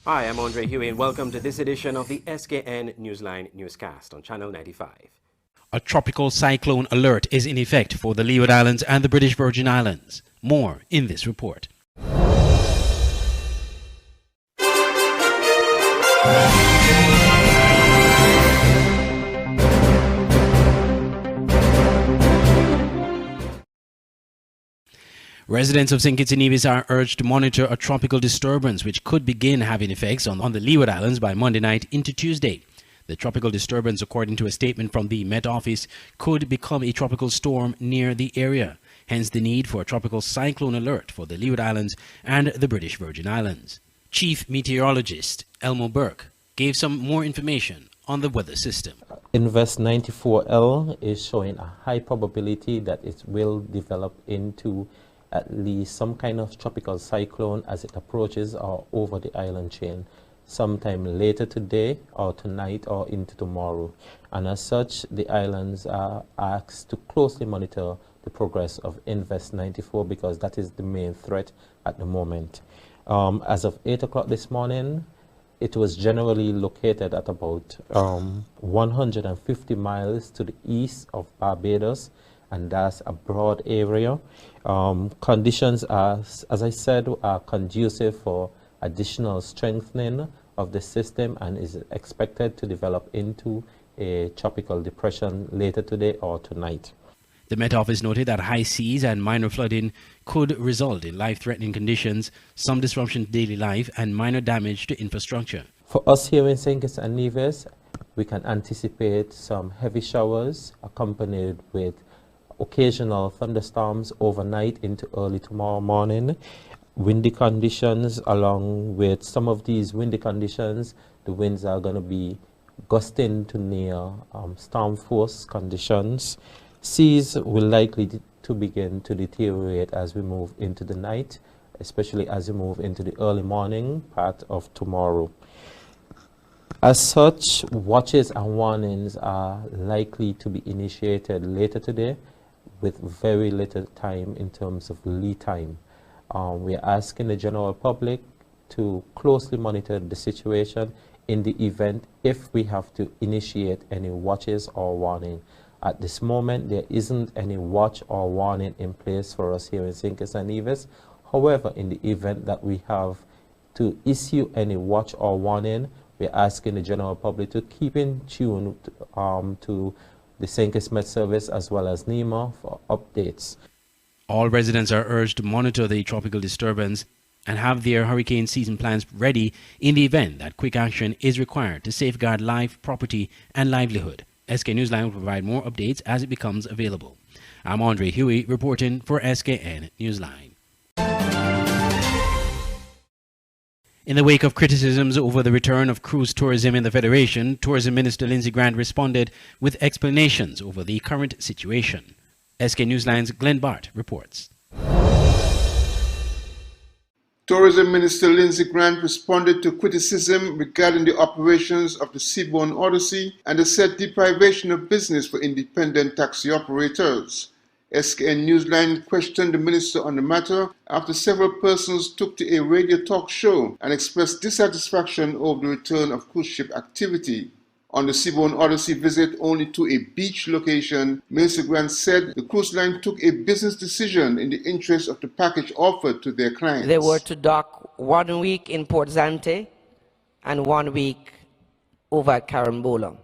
Hi, I'm Andre Huey, and welcome to this edition of the Skn Newsline Newscast on Channel 95. A tropical cyclone alert is in effect for the Leeward Islands and the British Virgin Islands. More in this report. Residents of Skn Newsline are urged to monitor a tropical disturbance which could begin having effects on the Leeward Islands by Monday night into Tuesday. The tropical disturbance, according to a statement from the Met Office, could become a tropical storm near the area, hence the need for a tropical cyclone alert for the Leeward Islands and the British Virgin Islands. Chief Meteorologist Elmo Burke gave some more information on the weather system. Invest 94L is showing a high probability that it will develop into at least some kind of tropical cyclone as it approaches or over the island chain sometime later today or tonight or into tomorrow. And as such, the islands are asked to closely monitor the progress of Invest 94 because that is the main threat at the moment. As of 8 o'clock this morning, it was generally located at about 150 miles to the east of Barbados, and that's a broad area. Conditions are, as I said, are conducive for additional strengthening of the system and is expected to develop into a tropical depression later today or tonight. The Met Office noted that high seas and minor flooding could result in life-threatening conditions, some disruption to daily life, and minor damage to infrastructure. For us here in Skn Newsline, we can anticipate some heavy showers accompanied with occasional thunderstorms overnight into early tomorrow morning. Windy conditions, along with some of these windy conditions, the winds are going to be gusting to near storm force conditions. Seas will likely to begin to deteriorate as we move into the night, especially as we move into the early morning part of tomorrow. As such, watches and warnings are likely to be initiated later today with very little time in terms of lead time. We are asking the general public to closely monitor the situation in the event if we have to initiate any watches or warning. At this moment, there isn't any watch or warning in place for us here in Skn Newsline. However, in the event that we have to issue any watch or warning, we're asking the general public to keep in tune to the Skn Met Service as well as NEMA for updates. All residents are urged to monitor the tropical disturbance and have their hurricane season plans ready in the event that quick action is required to safeguard life, property, and livelihood. Skn Newsline will provide more updates as it becomes available. I'm Andre Huey reporting for Skn Newsline. In the wake of criticisms over the return of cruise tourism in the Federation, Tourism Minister Lindsay Grant responded with explanations over the current situation. Skn Newsline's Glenn Bart reports. Tourism Minister Lindsay Grant responded to criticism regarding the operations of the Seabourn Odyssey and the said deprivation of business for independent taxi operators. Skn Newsline questioned the minister on the matter after several persons took to a radio talk show and expressed dissatisfaction over the return of cruise ship activity. On the Seabourn Odyssey visit only to a beach location, Minister Grant said the cruise line took a business decision in the interest of the package offered to their clients. They were to dock 1 week in Port Zante and 1 week over at Carambola.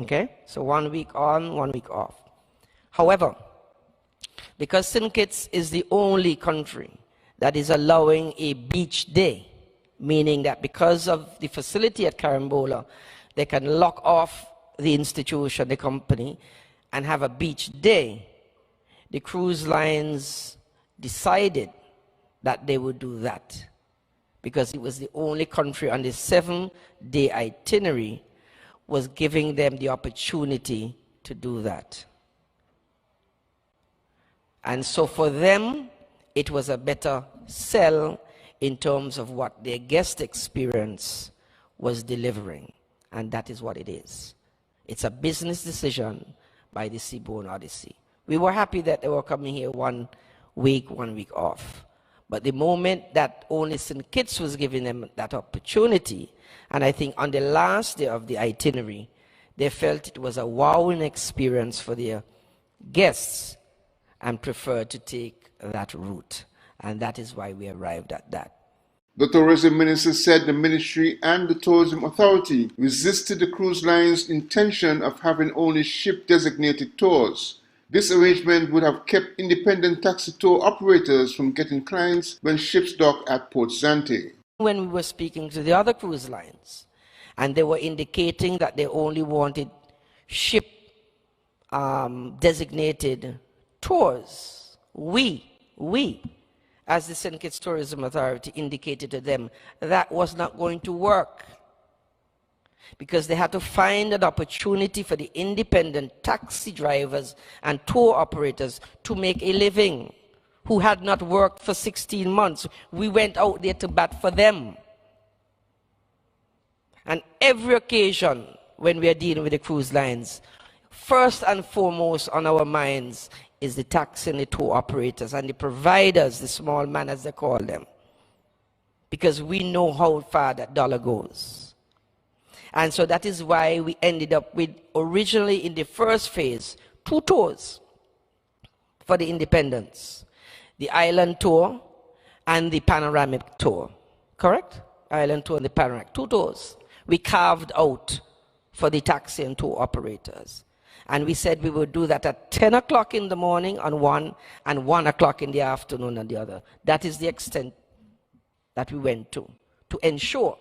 Okay? So 1 week on, 1 week off. However, because St. Kitts is the only country that is allowing a beach day, meaning that because of the facility at Carambola, they can lock off the institution, the company, and have a beach day, the cruise lines decided that they would do that because it was the only country on the 7-day itinerary was giving them the opportunity to do that. And so for them, it was a better sell in terms of what their guest experience was delivering. And that is what it is. It's a business decision by the Seabourn Odyssey. We were happy that they were coming here 1 week, 1 week off. But the moment that only St. Kitts was giving them that opportunity, and I think on the last day of the itinerary, they felt it was a wowing experience for their guests and preferred to take that route. And that is why we arrived at that. The tourism minister said the ministry and the tourism authority resisted the cruise line's intention of having only ship-designated tours. This arrangement would have kept independent taxi tour operators from getting clients when ships dock at Port Zante. When we were speaking to the other cruise lines, and they were indicating that they only wanted ship designated tours, we, as the St. Kitts Tourism Authority, indicated to them that was not going to work, because they had to find an opportunity for the independent taxi drivers and tour operators to make a living, who had not worked for 16 months. We went out there to bat for them. And every occasion when we are dealing with the cruise lines, first and foremost on our minds is the taxi and the tour operators and the providers, the small man as they call them, because we know how far that dollar goes. And so that is why we ended up with, originally in the first phase, 2 tours for the independents: the island tour and the panoramic tour. Correct? Island tour and the panoramic, 2 tours we carved out for the taxi and tour operators. And we said we would do that at 10 o'clock in the morning on one and 1 o'clock in the afternoon on the other. That is the extent that we went to ensure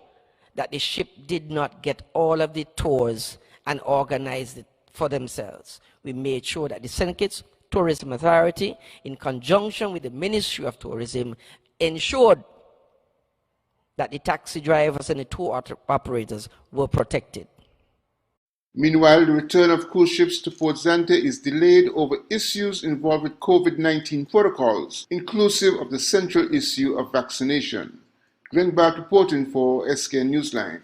that the ship did not get all of the tours and organize it for themselves. We made sure that the St. Kitts Tourism Authority, in conjunction with the Ministry of Tourism, ensured that the taxi drivers and the tour operators were protected. Meanwhile, the return of cruise ships to Port Zante is delayed over issues involved with COVID-19 protocols, inclusive of the central issue of vaccination. Glenn Bart reporting for Skn Newsline.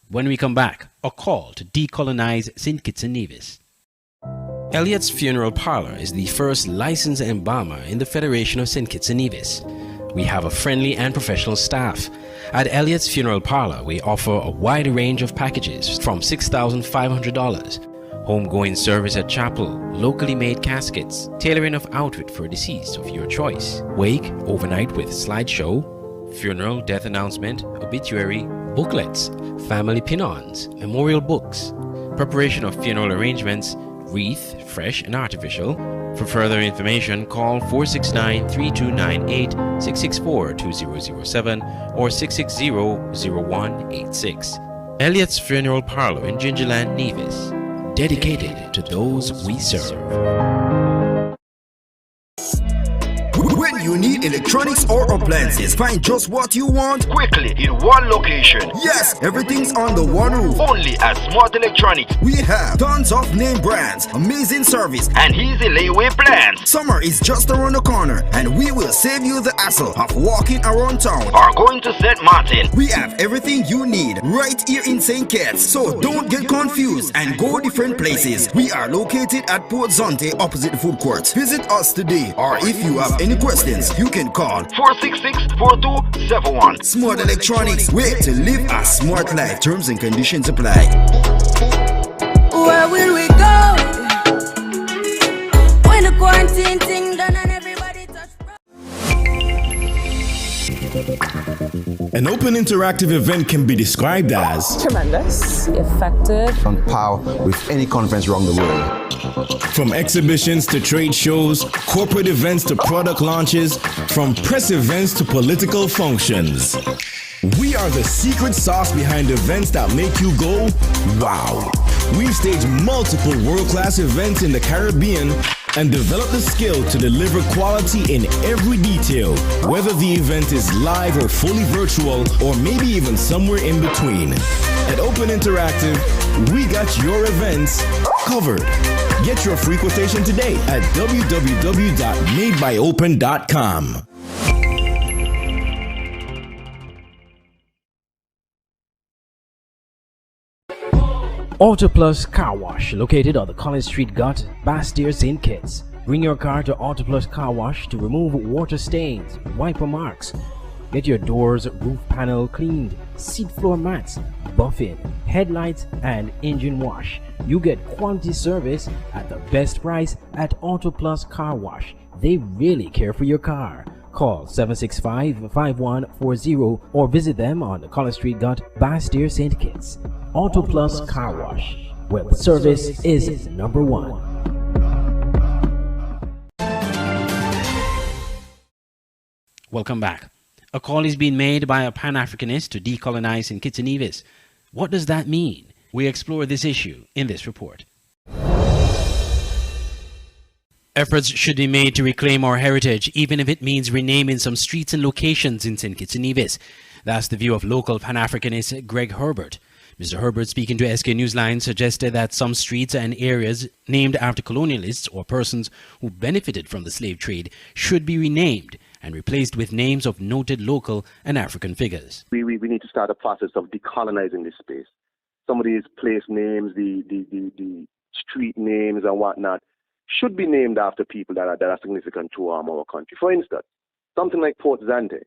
When we come back, a call to decolonize St. Kitts and Nevis. Elliot's Funeral Parlor is the first licensed embalmer in the Federation of St. Kitts and Nevis. We have a friendly and professional staff. At Elliot's Funeral Parlor, we offer a wide range of packages from $6,500, homegoing service at chapel, locally made caskets, tailoring of outfit for deceased of your choice, wake, overnight with slideshow, funeral, death announcement, obituary, booklets, family pin-ons, memorial books, preparation of funeral arrangements, wreath, fresh and artificial. For further information, call 469-3298, 664-2007, or 660-0186. Elliot's Funeral Parlor in Gingerland, Nevis. Dedicated to those we serve. When you need electronics or appliances, find just what you want quickly in one location. Yes, everything's under one roof. Only at Smart Electronics. We have tons of name brands, amazing service, and easy layaway plans. Summer is just around the corner, and we will save you the hassle of walking around town or going to St. Martin. We have everything you need right here in St. Kitts, so don't get confused and go different places. We are located at Port Zante opposite the food court. Visit us today, or if you have any questions, you can call 466-4271. Smart Electronics, way to live a smart life. Terms and conditions apply. Where will we go when the quarantine thing done and everybody touch? An open interactive event can be described as tremendous, effective, on par with any conference around the world. From exhibitions to trade shows, corporate events to product launches, from press events to political functions. We are the secret sauce behind events that make you go, wow. We've staged multiple world-class events in the Caribbean and developed the skill to deliver quality in every detail, whether the event is live or fully virtual, or maybe even somewhere in between. At Open Interactive, we got your events covered. Get your free quotation today at www.madebyopen.com. Auto Plus Car Wash, located on the College Street Gut, Bastyr, St. Kitts. Bring your car to Auto Plus Car Wash to remove water stains, wiper marks. Get your doors, roof panel cleaned, seat floor mats, buffing, headlights, and engine wash. You get quality service at the best price at Auto Plus Car Wash. They really care for your car. Call 765-5140 or visit them on the College Street Gut, Bastyr, St. Kitts. Auto Plus Car Wash, where the service is number one. Welcome back. A call is being made by a Pan-Africanist to decolonize in Kitts and Nevis. What does that mean? We explore this issue in this report. Efforts should be made to reclaim our heritage, even if it means renaming some streets and locations in St. Kitts and Nevis. That's the view of local Pan-Africanist Greg Herbert. Mr. Herbert, speaking to Skn Newsline, suggested that some streets and areas named after colonialists or persons who benefited from the slave trade should be renamed and replaced with names of noted local and African figures. We need to start a process of decolonizing this space. Some of these place names, the street names and whatnot, should be named after people that are significant to our country. For instance, something like Port Zante,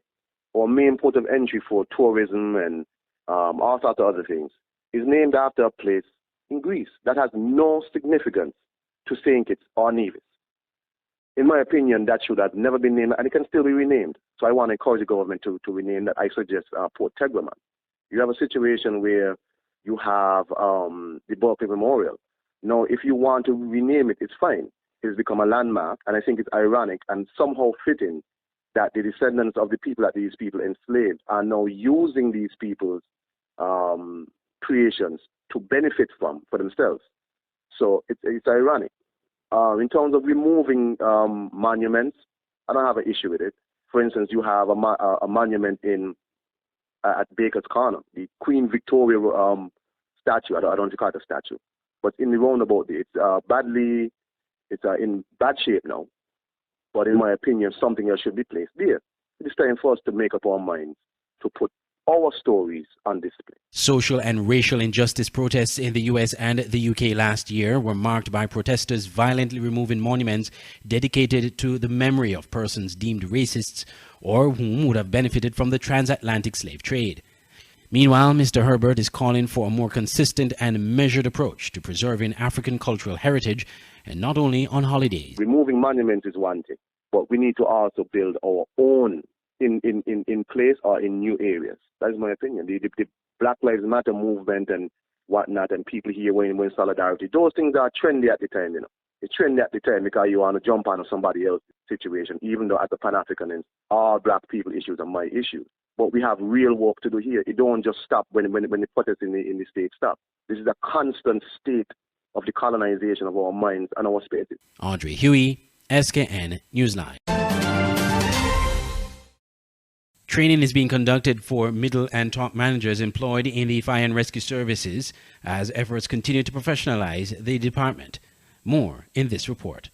or main port of entry for tourism and all sorts of other things, is named after a place in Greece that has no significance to St. Kitts or Nevis. In my opinion, that should have never been named, and it can still be renamed. So I want to encourage the government to rename that. I suggest Port Tegraman. You have a situation where you have the Berkeley Memorial. Now, if you want to rename it, it's fine. It's become a landmark, and I think it's ironic and somehow fitting that the descendants of the people that these people enslaved are now using these people's creations to benefit from for themselves. So it's ironic. In terms of removing monuments, I don't have an issue with it. For instance, you have a monument at Baker's Corner, the Queen Victoria statue. I don't want to call it a statue, but in the roundabout, it's in bad shape now. But in my opinion, something else should be placed there. It is time for us to make up our minds to put our stories on display. Social and racial injustice protests in the US and the UK last year were marked by protesters violently removing monuments dedicated to the memory of persons deemed racists or whom would have benefited from the transatlantic slave trade. Meanwhile, Mr. Herbert is calling for a more consistent and measured approach to preserving African cultural heritage, and not only on holidays. Removing monuments is one thing, but we need to also build our own in place or in new areas. That is my opinion. The Black Lives Matter movement and whatnot, and people here when solidarity, those things are trendy at the time, you know. It's trendy at the time because you want to jump on somebody else's situation, even though as a Pan-Africanist, all black people issues are my issues. But we have real work to do here. It don't just stop when the protests in the state stop. This is a constant state of the colonization of our minds and our spaces. Audrey Huey, Skn Newsline. Training is being conducted for middle and top managers employed in the fire and rescue services as efforts continue to professionalize the department. More in this report.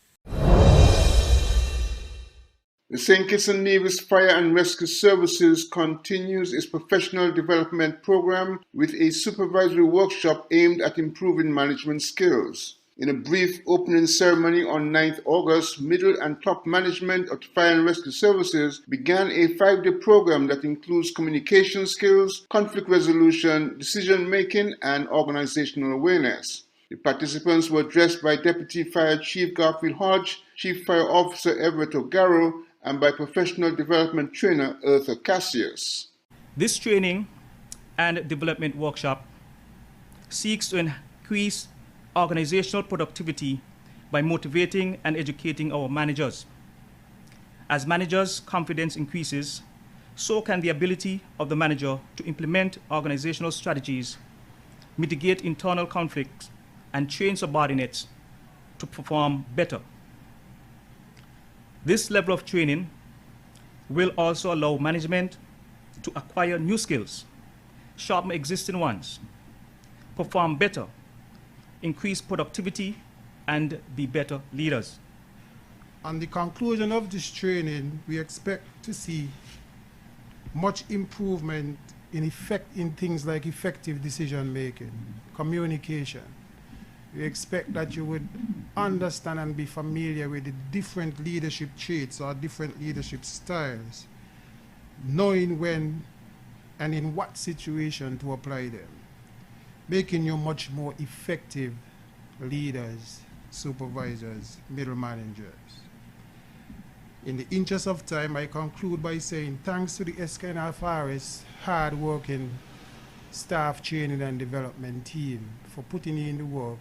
The St. Kitts and Nevis Fire and Rescue Services continues its professional development program with a supervisory workshop aimed at improving management skills. In a brief opening ceremony on 9th August, middle and top management of Fire and Rescue Services began a 5-day program that includes communication skills, conflict resolution, decision-making, and organizational awareness. The participants were addressed by Deputy Fire Chief Garfield Hodge, Chief Fire Officer Everett O'Garrow, and by Professional Development Trainer Eartha Cassius. This training and development workshop seeks to increase organizational productivity by motivating and educating our managers. As managers' confidence increases, so can the ability of the manager to implement organizational strategies, mitigate internal conflicts, and train subordinates to perform better. This level of training will also allow management to acquire new skills, sharpen existing ones, perform better, increase productivity, and be better leaders. On the conclusion of this training, we expect to see much improvement in things like effective decision making, communication. We expect that you would understand and be familiar with the different leadership traits or different leadership styles, knowing when and in what situation to apply them, making you much more effective leaders, supervisors, middle managers. In the interest of time, I conclude by saying thanks to the Skn FRS hard-working staff training and development team for putting in the work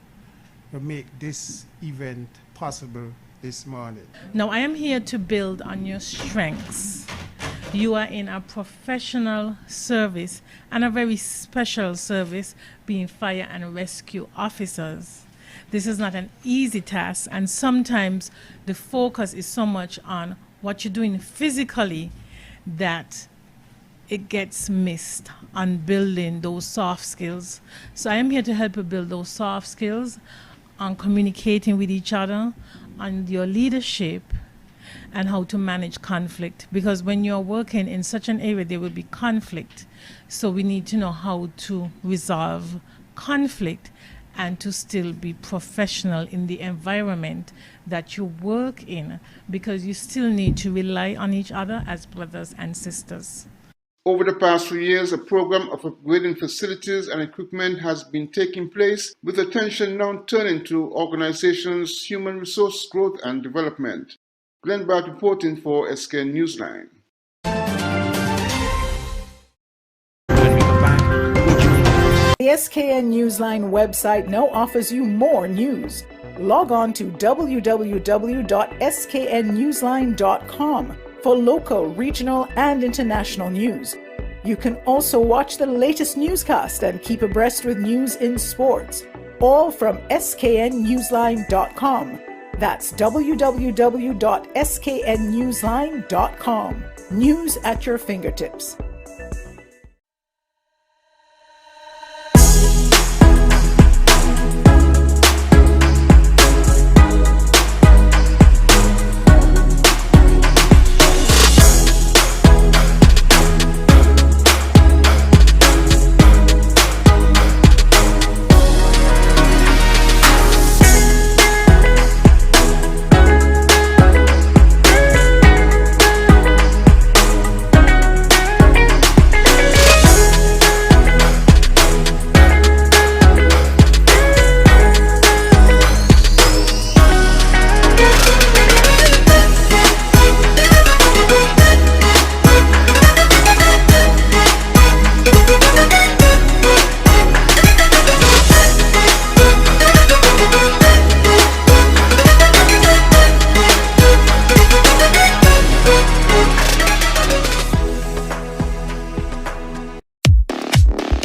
to make this event possible this morning. Now, I am here to build on your strengths. You are in a professional service and a very special service, being fire and rescue officers. This is not an easy task, and sometimes the focus is so much on what you're doing physically that it gets missed on building those soft skills. So I am here to help you build those soft skills on communicating with each other, on your leadership, and how to manage conflict. Because when you're working in such an area, there will be conflict. So we need to know how to resolve conflict and to still be professional in the environment that you work in, because you still need to rely on each other as brothers and sisters. Over the past 3 years, a program of upgrading facilities and equipment has been taking place, with attention now turning to organizations' human resource growth and development. Glenn Barrett reporting for Skn Newsline. The Skn Newsline website now offers you more news. Log on to www.sknnewsline.com for local, regional, and international news. You can also watch the latest newscast and keep abreast with news in sports, all from sknnewsline.com. That's www.sknnewsline.com. News at your fingertips.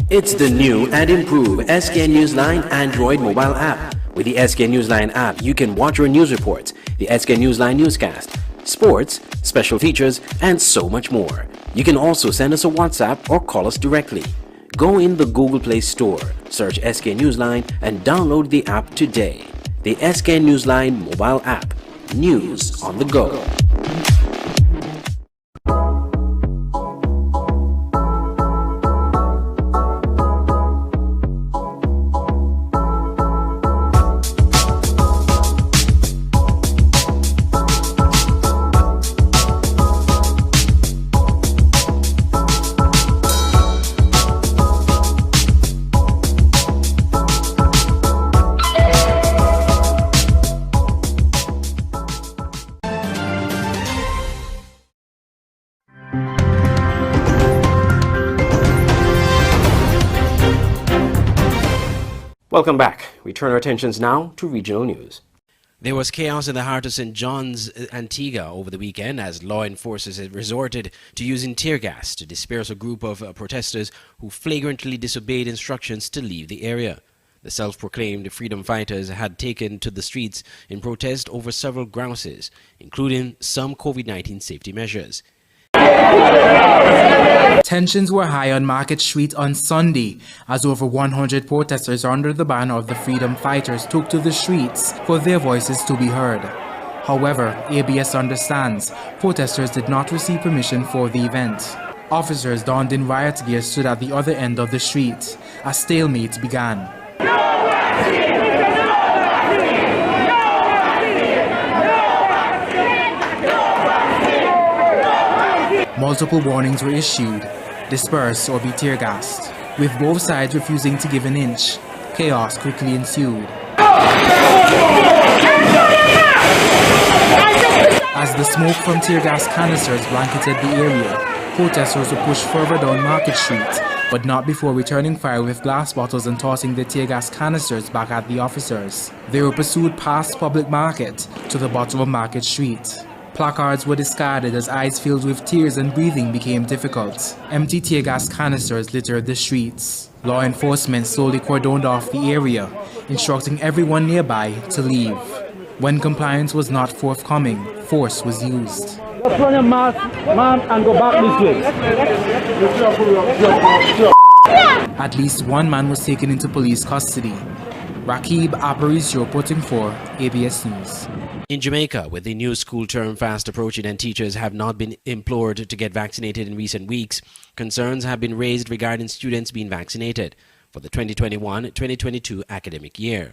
It's the new and improved Skn Newsline Android mobile app. With the Skn Newsline app, you can watch your news reports, the Skn Newsline newscast, sports, special features, and so much more. You can also send us a WhatsApp or call us directly. Go in the Google Play Store, search Skn Newsline, and download the app today. The Skn Newsline mobile app. News on the go. Welcome back. We turn our attentions now to regional news. There was chaos in the heart of St. John's, Antigua over the weekend as law enforcers had resorted to using tear gas to disperse a group of protesters who flagrantly disobeyed instructions to leave the area. The self-proclaimed freedom fighters had taken to the streets in protest over several grouses, including some COVID-19 safety measures. Tensions were high on Market Street on Sunday as over 100 protesters under the banner of the freedom fighters took to the streets for their voices to be heard. However, ABS understands protesters did not receive permission for the event. Officers donned in riot gear stood at the other end of the street. A stalemate began. Multiple warnings were issued: disperse or be tear gassed. With both sides refusing to give an inch, chaos quickly ensued. As the smoke from tear gas canisters blanketed the area, protesters were pushed further down Market Street, but not before returning fire with glass bottles and tossing the tear gas canisters back at the officers. They were pursued past Public Market to the bottom of Market Street. Placards were discarded as eyes filled with tears and breathing became difficult. Empty tear gas canisters littered the streets. Law enforcement slowly cordoned off the area, instructing everyone nearby to leave. When compliance was not forthcoming, force was used. Just run your mask, ma'am, and go back this way. At least one man was taken into police custody. Rakib Aparicio reporting for ABS News. In Jamaica, with the new school term fast approaching and teachers have not been implored to get vaccinated in recent weeks, concerns have been raised regarding students being vaccinated for the 2021-2022 academic year.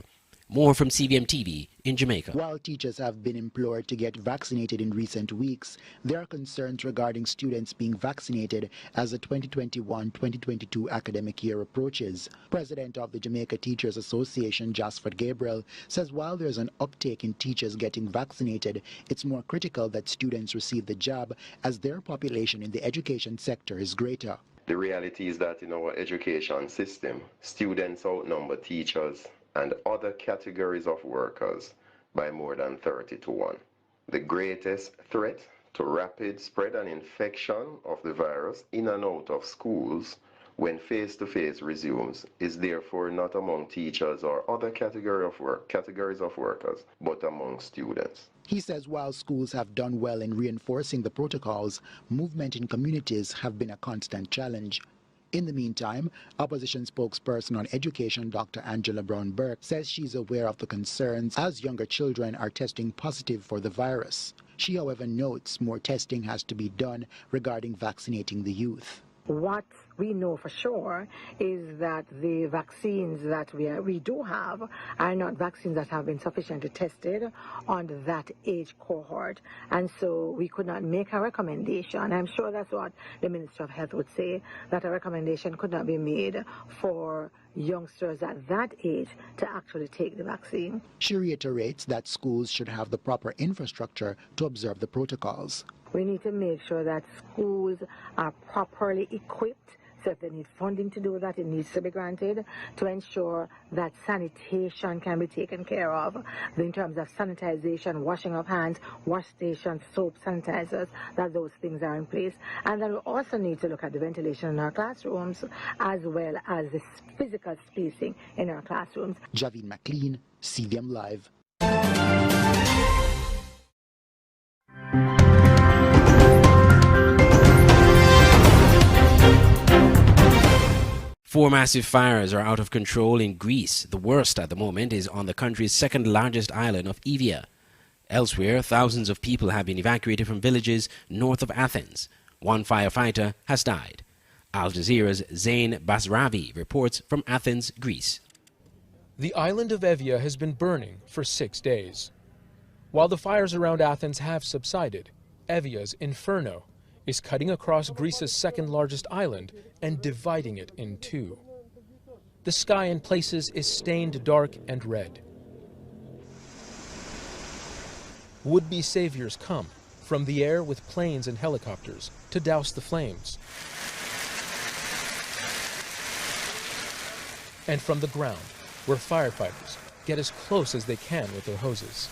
More from CBM TV in Jamaica. While teachers have been implored to get vaccinated in recent weeks, there are concerns regarding students being vaccinated as the 2021-2022 academic year approaches. President of the Jamaica Teachers Association, Jasford Gabriel, says while there's an uptake in teachers getting vaccinated, it's more critical that students receive the jab as their population in the education sector is greater. The reality is that in our education system, students outnumber teachers and other categories of workers by more than 30 to 1. The greatest threat to rapid spread and infection of the virus in and out of schools when face-to-face resumes is therefore not among teachers or other categories of workers, but among students. He says while schools have done well in reinforcing the protocols, movement in communities have been a constant challenge. In the meantime, opposition spokesperson on education, Dr. Angela Brown-Burke, says she's aware of the concerns as younger children are testing positive for the virus. She, however, notes more testing has to be done regarding vaccinating the youth. What we know for sure is that the vaccines that we do have are not vaccines that have been sufficiently tested on that age cohort, and so we could not make a recommendation. I'm sure that's what the Minister of Health would say, that a recommendation could not be made for youngsters at that age to actually take the vaccine. She reiterates that schools should have the proper infrastructure to observe the protocols. We need to make sure that schools are properly equipped. So if they need funding to do that, it needs to be granted to ensure that sanitation can be taken care of in terms of sanitization, washing of hands, wash stations, soap, sanitizers, that those things are in place. And then we also need to look at the ventilation in our classrooms as well as the physical spacing in our classrooms. Javine McLean, CVM Live. Four massive fires are out of control in Greece. The worst at the moment is on the country's second largest island of Evia. Elsewhere, thousands of people have been evacuated from villages north of Athens. One firefighter has died. Al Jazeera's Zain Basravi reports from Athens, Greece. The island of Evia has been burning for 6 days. While the fires around Athens have subsided, Evia's inferno is cutting across Greece's second largest island and dividing it in two. The sky in places is stained dark and red. Would-be saviors come from the air with planes and helicopters to douse the flames, and from the ground, where firefighters get as close as they can with their hoses.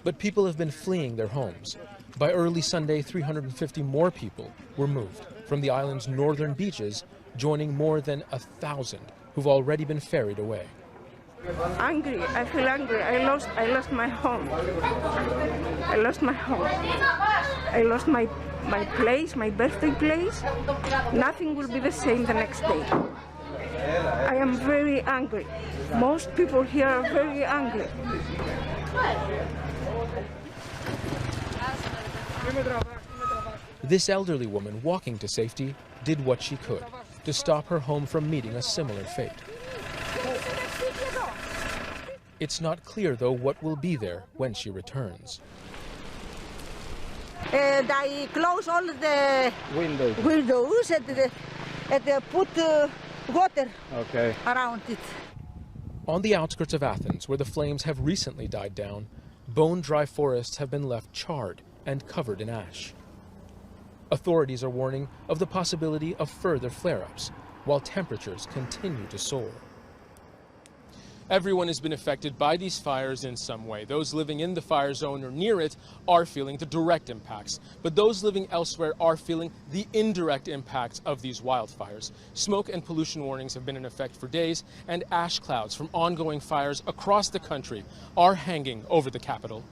But people have been fleeing their homes. By early Sunday, 350 more people were moved from the island's northern beaches, joining more than 1,000 who've already been ferried away. Angry, I feel angry. I lost my home. I lost my home. I lost my place, my birthday place. Nothing will be the same the next day. I am very angry. Most people here are very angry. This elderly woman walking to safety did what she could to stop her home from meeting a similar fate. It's not clear, though, what will be there when she returns. They close all the windows and they put water around it. On the outskirts of Athens, where the flames have recently died down, bone-dry forests have been left charred and covered in ash. Authorities are warning of the possibility of further flare-ups, while temperatures continue to soar. Everyone has been affected by these fires in some way. Those living in the fire zone or near it are feeling the direct impacts, but those living elsewhere are feeling the indirect impacts of these wildfires. Smoke and pollution warnings have been in effect for days, and ash clouds from ongoing fires across the country are hanging over the capital.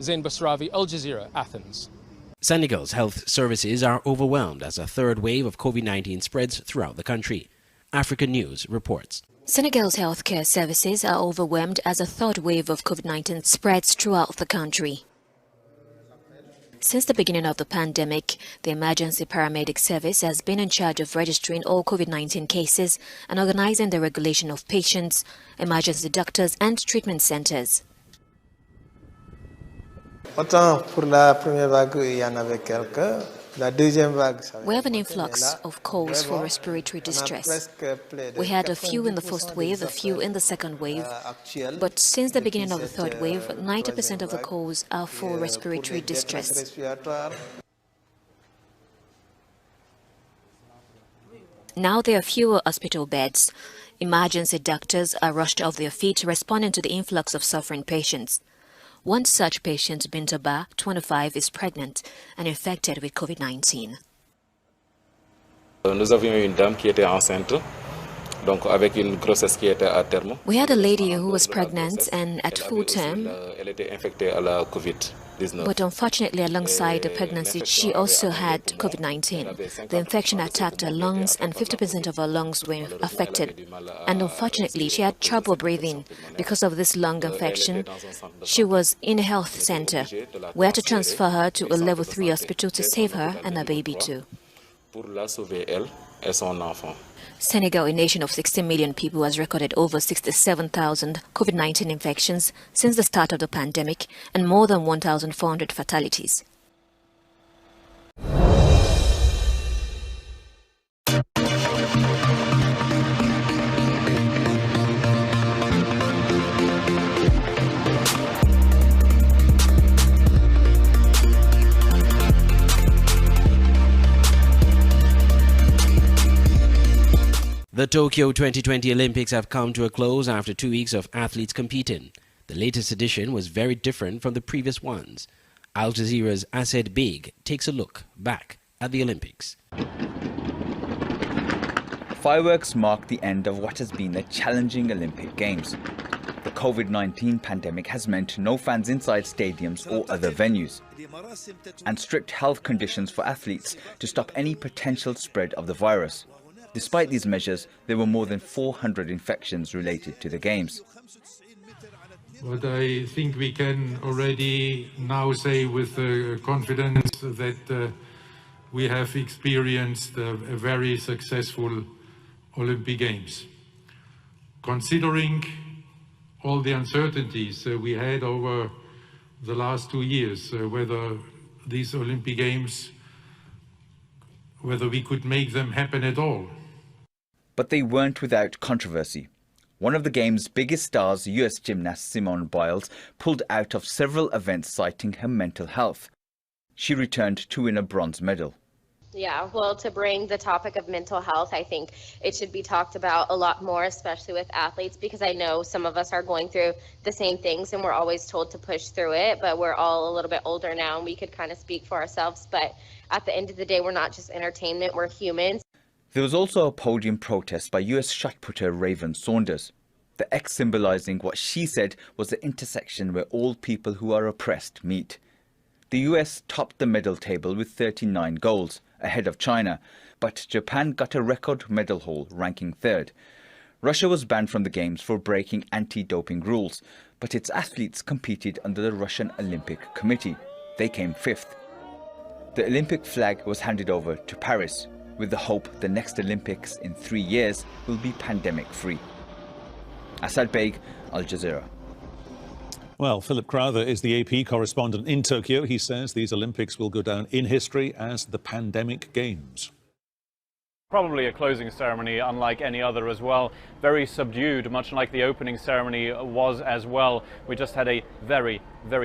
Zain Basravi, Al Jazeera, Athens. Senegal's health services are overwhelmed as a third wave of COVID-19 spreads throughout the country. African News reports. Senegal's healthcare services are overwhelmed as a third wave of COVID-19 spreads throughout the country. Since the beginning of the pandemic, the emergency paramedic service has been in charge of registering all COVID-19 cases and organizing the regulation of patients, emergency doctors and treatment centers. We have an influx of calls for respiratory distress. We had a few in the first wave, a few in the second wave, but since the beginning of the third wave, 90% of the calls are for respiratory distress. Now there are fewer hospital beds. Emergency doctors are rushed off their feet responding to the influx of suffering patients. One such patient, Bintaba, 25, is pregnant and infected with COVID-19. Nous avions une dame qui était enceinte, donc avec une grossesse qui était à terme. We had a lady who was pregnant and at full term, Elle était infectée à la COVID-19. but unfortunately alongside the pregnancy she also had COVID-19. The infection attacked her lungs and 50% of her lungs were affected. And unfortunately she had trouble breathing. Because of this lung infection, she was in a health center. We had to transfer her to a level 3 hospital to save her and her baby too. Pour la sauver elle et son enfant. Senegal, a nation of 16 million people, has recorded over 67,000 COVID-19 infections since the start of the pandemic and more than 1,400 fatalities. The Tokyo 2020 Olympics have come to a close after 2 weeks of athletes competing. The latest edition was very different from the previous ones. Al Jazeera's Asad Beg takes a look back at the Olympics. Fireworks mark the end of what has been a challenging Olympic Games. The COVID-19 pandemic has meant no fans inside stadiums or other venues, and strict health conditions for athletes to stop any potential spread of the virus. Despite these measures, there were more than 400 infections related to the Games. But I think we can already now say with confidence that we have experienced a very successful Olympic Games. Considering all the uncertainties we had over the last 2 years, whether these Olympic Games, whether we could make them happen at all. But they weren't without controversy. One of the game's biggest stars, US gymnast Simone Biles, pulled out of several events citing her mental health. She returned to win a bronze medal. Yeah, well, to bring the topic of mental health, I think it should be talked about a lot more, especially with athletes, because I know some of us are going through the same things and we're always told to push through it, but we're all a little bit older now and we could kind of speak for ourselves. But at the end of the day, we're not just entertainment, we're humans. There was also a podium protest by US shot putter Raven Saunders, the X symbolising what she said was the intersection where all people who are oppressed meet. The US topped the medal table with 39 golds ahead of China, but Japan got a record medal haul, ranking third. Russia was banned from the Games for breaking anti-doping rules, but its athletes competed under the Russian Olympic Committee. They came fifth. The Olympic flag was handed over to Paris, with the hope the next Olympics in 3 years will be pandemic-free. Asad Beg, Al Jazeera. Well, Philip Crowther is the AP correspondent in Tokyo. He says these Olympics will go down in history as the pandemic games. Probably a closing ceremony unlike any other as well. Very subdued, much like the opening ceremony was as well. We just had a very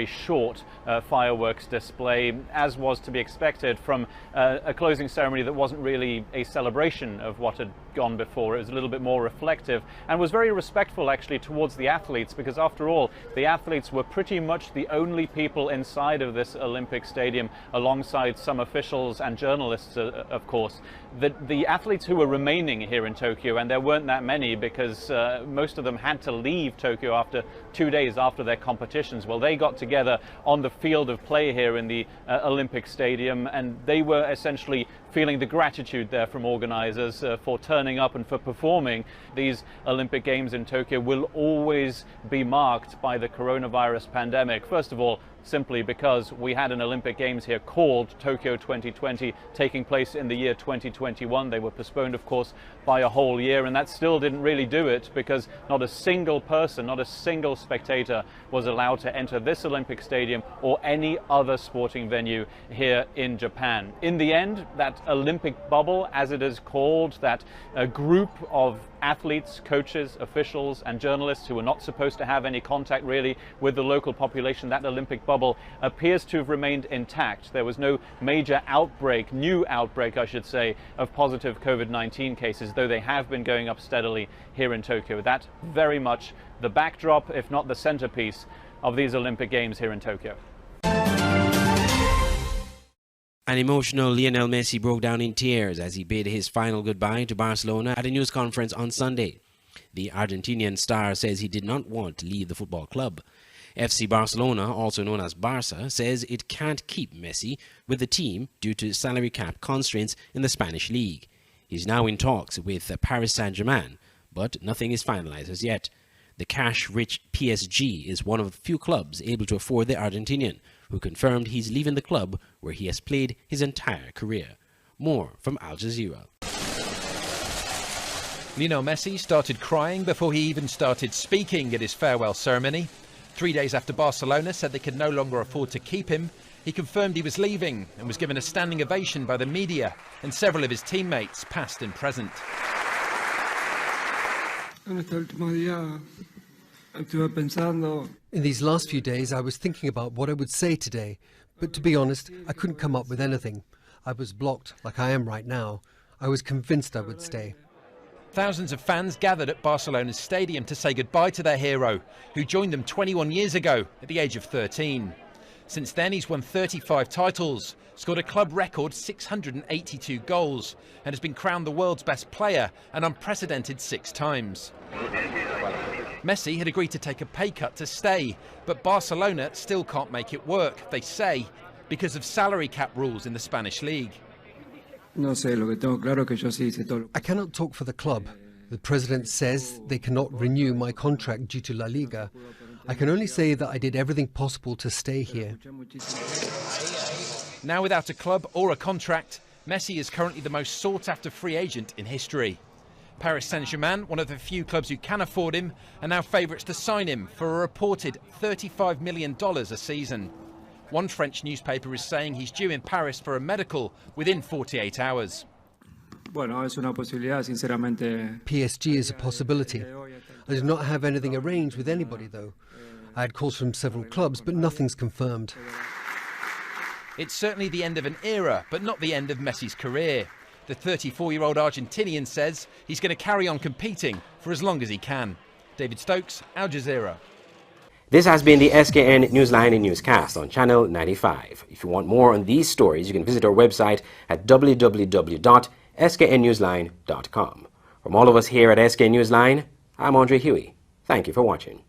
short fireworks display, as was to be expected from a closing ceremony that wasn't really a celebration of what had gone before. It was a little bit more reflective and was very respectful actually towards the athletes, because after all, the athletes were pretty much the only people inside of this Olympic stadium, alongside some officials and journalists, of course. The athletes who were remaining here in Tokyo, and there weren't that many because most of them had to leave Tokyo after 2 days after their competitions. Well, they got together on the field of play here in the Olympic Stadium, and they were essentially feeling the gratitude there from organizers for turning up and for performing. These Olympic Games in Tokyo will always be marked by the coronavirus pandemic. First of all, simply because we had an Olympic Games here called Tokyo 2020 taking place in the year 2021. They were postponed, of course, by a whole year, and that still didn't really do it, because not a single person, not a single spectator was allowed to enter this Olympic Stadium or any other sporting venue here in Japan. In the end, that Olympic bubble, as it is called, that group of athletes, coaches, officials and journalists who were not supposed to have any contact really with the local population, that Olympic bubble appears to have remained intact. There was no major outbreak, new outbreak I should say, of positive COVID-19 cases, though they have been going up steadily here in Tokyo. That's very much the backdrop, if not the centerpiece, of these Olympic Games here in Tokyo. An emotional Lionel Messi broke down in tears as he bid his final goodbye to Barcelona at a news conference on Sunday. The Argentinian star says he did not want to leave the football club. FC Barcelona, also known as Barca, says it can't keep Messi with the team due to salary cap constraints in the Spanish league. He's now in talks with Paris Saint-Germain, but nothing is finalized as yet. The cash-rich PSG is one of the few clubs able to afford the Argentinian, who confirmed he's leaving the club where he has played his entire career. More from Al Jazeera. Lionel Messi started crying before he even started speaking at his farewell ceremony. 3 days after Barcelona said they could no longer afford to keep him, he confirmed he was leaving and was given a standing ovation by the media and several of his teammates, past and present. In these last few days, I was thinking about what I would say today, but to be honest, I couldn't come up with anything. I was blocked like I am right now. I was convinced I would stay. Thousands of fans gathered at Barcelona's stadium to say goodbye to their hero, who joined them 21 years ago at the age of 13. Since then, he's won 35 titles, scored a club record 682 goals, and has been crowned the world's best player an unprecedented 6 times. Messi had agreed to take a pay cut to stay, but Barcelona still can't make it work, they say, because of salary cap rules in the Spanish league. I cannot talk for the club. The president says they cannot renew my contract due to La Liga. I can only say that I did everything possible to stay here. Now without a club or a contract, Messi is currently the most sought-after free agent in history. Paris Saint-Germain, one of the few clubs who can afford him, are now favourites to sign him for a reported $35 million a season. One French newspaper is saying he's due in Paris for a medical within 48 hours. PSG is a possibility. I do not have anything arranged with anybody, though. I had calls from several clubs, but nothing's confirmed. It's certainly the end of an era, but not the end of Messi's career. The 34-year-old Argentinian says he's going to carry on competing for as long as he can. David Stokes, Al Jazeera. This has been the Skn Newsline Newscast on Channel 95. If you want more on these stories, you can visit our website at www.sknnewsline.com. From all of us here at Skn Newsline, I'm Andre Huey. Thank you for watching.